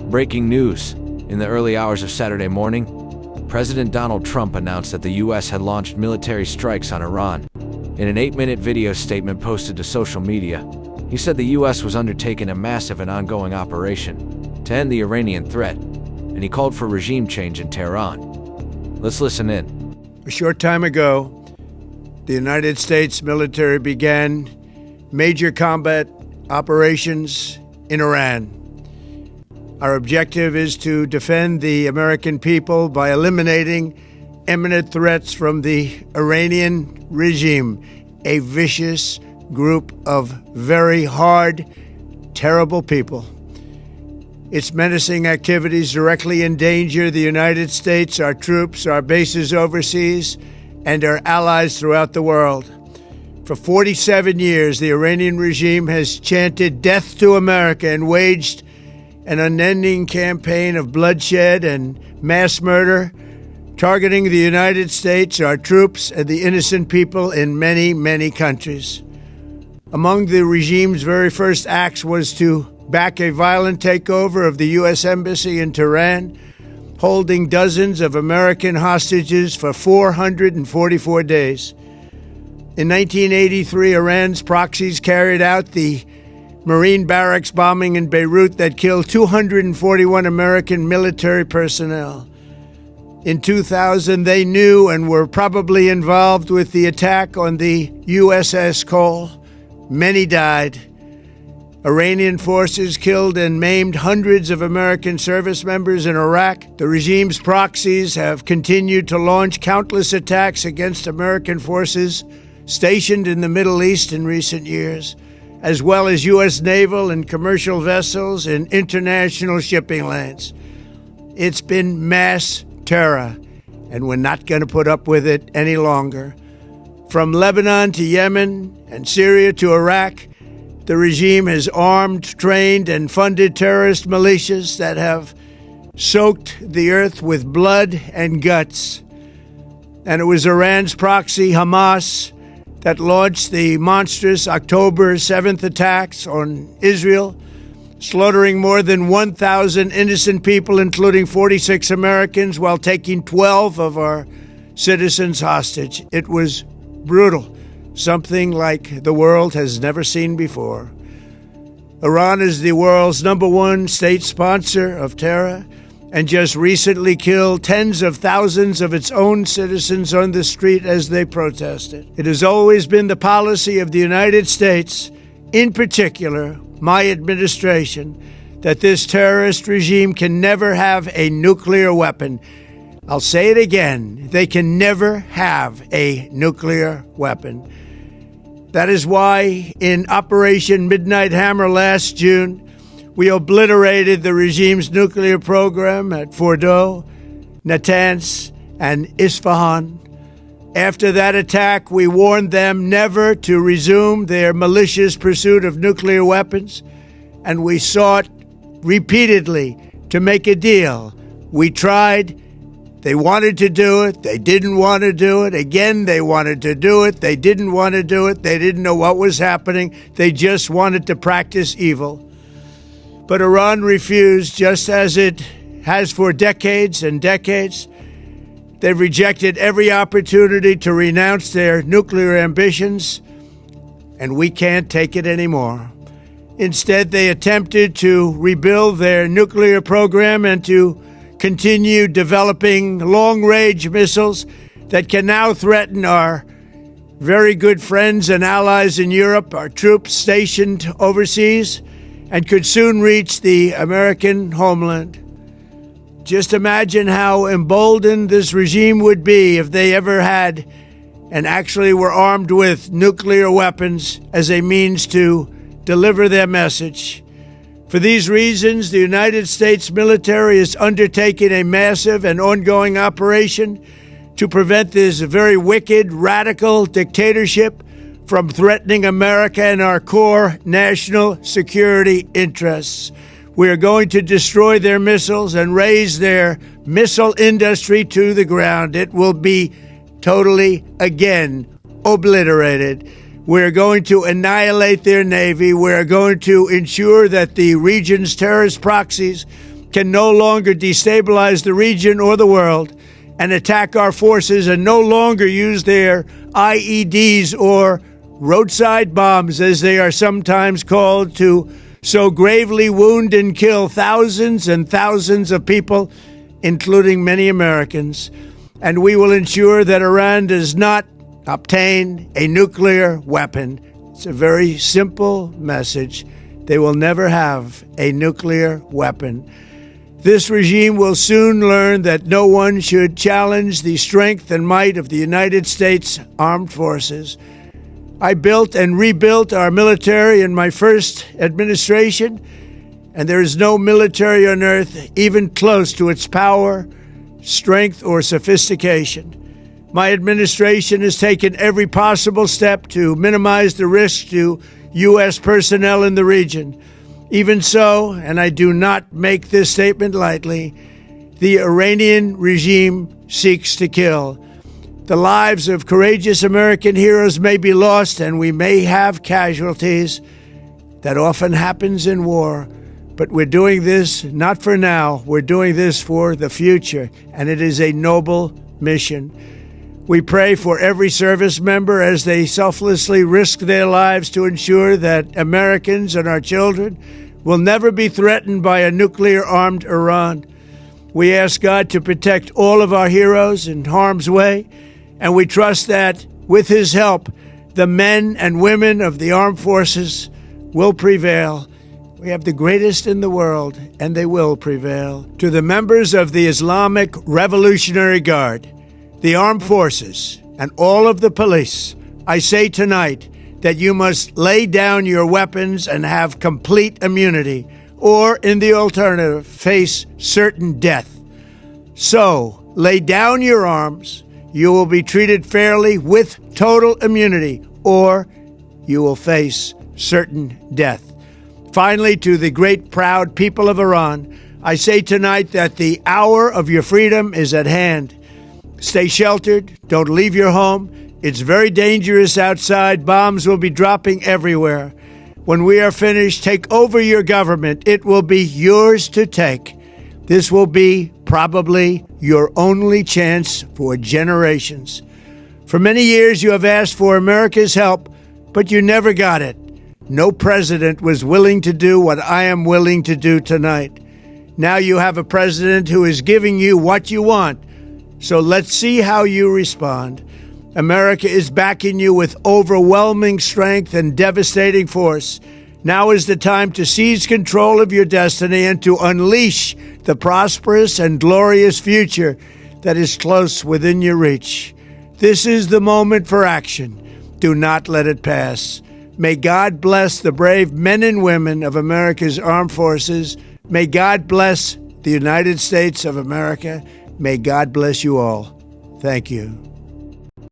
Breaking news. In the early hours of Saturday morning, President Donald Trump announced that the U.S. had launched military strikes on Iran. In an 8-minute video statement posted to social media, he said the U.S. was undertaking a massive and ongoing operation to end the Iranian threat, and he called for regime change in Tehran. Let's listen in. A short time ago, the United States military began major combat operations in Iran. Our objective is to defend the American people by eliminating imminent threats from the Iranian regime, a vicious group of very hard, terrible people. Its menacing activities directly endanger the United States, our troops, our bases overseas, and our allies throughout the world. For 47 years, the Iranian regime has chanted death to America and waged an unending campaign of bloodshed and mass murder, targeting the United States, our troops, and the innocent people in many, many countries. Among the regime's very first acts was to back a violent takeover of the U.S. Embassy in Tehran, holding dozens of American hostages for 444 days. In 1983, Iran's proxies carried out the Marine barracks bombing in Beirut that killed 241 American military personnel. In 2000, they knew and were probably involved with the attack on the USS Cole. Many died. Iranian forces killed and maimed hundreds of American service members in Iraq. The regime's proxies have continued to launch countless attacks against American forces stationed in the Middle East in recent years, as well as U.S. naval and commercial vessels in international shipping lanes. It's been mass terror, and we're not going to put up with it any longer. From Lebanon to Yemen and Syria to Iraq, the regime has armed, trained, and funded terrorist militias that have soaked the earth with blood and guts. And it was Iran's proxy, Hamas, that launched the monstrous October 7th attacks on Israel, slaughtering more than 1,000 innocent people, including 46 Americans, while taking 12 of our citizens hostage. It was brutal, something like the world has never seen before. Iran is the world's #1 state sponsor of terror, and just recently killed tens of thousands of its own citizens on the street as they protested. It has always been the policy of the United States, in particular, my administration, that this terrorist regime can never have a nuclear weapon. I'll say it again, they can never have a nuclear weapon. That is why in Operation Midnight Hammer last June, we obliterated the regime's nuclear program at Fordow, Natanz, and Isfahan. After that attack, we warned them never to resume their malicious pursuit of nuclear weapons, and we sought repeatedly to make a deal. We tried. They wanted to do it. They didn't want to do it. Again, they wanted to do it. They didn't want to do it. They didn't know what was happening. They just wanted to practice evil. But Iran refused, just as it has for decades and decades. They've rejected every opportunity to renounce their nuclear ambitions, and we can't take it anymore. Instead, they attempted to rebuild their nuclear program and to continue developing long-range missiles that can now threaten our very good friends and allies in Europe, our troops stationed overseas, and could soon reach the American homeland. Just imagine how emboldened this regime would be if they ever had and actually were armed with nuclear weapons as a means to deliver their message. For these reasons, the United States military is undertaking a massive and ongoing operation to prevent this very wicked, radical dictatorship from threatening America and our core national security interests. We are going to destroy their missiles and raise their missile industry to the ground. It will be totally, again, obliterated. We're going to annihilate their navy. We're going to ensure that the region's terrorist proxies can no longer destabilize the region or the world and attack our forces and no longer use their IEDs or roadside bombs, as they are sometimes called, to so gravely wound and kill thousands and thousands of people, including many Americans. And we will ensure that Iran does not obtain a nuclear weapon. It's a very simple message. They will never have a nuclear weapon. This regime will soon learn that no one should challenge the strength and might of the United States Armed Forces. I built and rebuilt our military in my first administration, and there is no military on earth even close to its power, strength, or sophistication. My administration has taken every possible step to minimize the risk to U.S. personnel in the region. Even so, and I do not make this statement lightly, the Iranian regime seeks to kill. The lives of courageous American heroes may be lost, and we may have casualties. That often happens in war. But we're doing this not for now. We're doing this for the future, and it is a noble mission. We pray for every service member as they selflessly risk their lives to ensure that Americans and our children will never be threatened by a nuclear-armed Iran. We ask God to protect all of our heroes in harm's way, and we trust that, with His help, the men and women of the armed forces will prevail. We have the greatest in the world, and they will prevail. To the members of the Islamic Revolutionary Guard, the armed forces, and all of the police, I say tonight that you must lay down your weapons and have complete immunity, or, in the alternative, face certain death. So, lay down your arms. You will be treated fairly with total immunity, or you will face certain death. Finally, to the great proud people of Iran, I say tonight that the hour of your freedom is at hand. Stay sheltered. Don't leave your home. It's very dangerous outside. Bombs will be dropping everywhere. When we are finished, take over your government. It will be yours to take. This will be probably your only chance for generations. For many years, you have asked for America's help, but you never got it. No president was willing to do what I am willing to do tonight. Now you have a president who is giving you what you want. So let's see how you respond. America is backing you with overwhelming strength and devastating force. Now is the time to seize control of your destiny and to unleash the prosperous and glorious future that is close within your reach. This is the moment for action. Do not let it pass. May God bless the brave men and women of America's armed forces. May God bless the United States of America. May God bless you all. Thank you.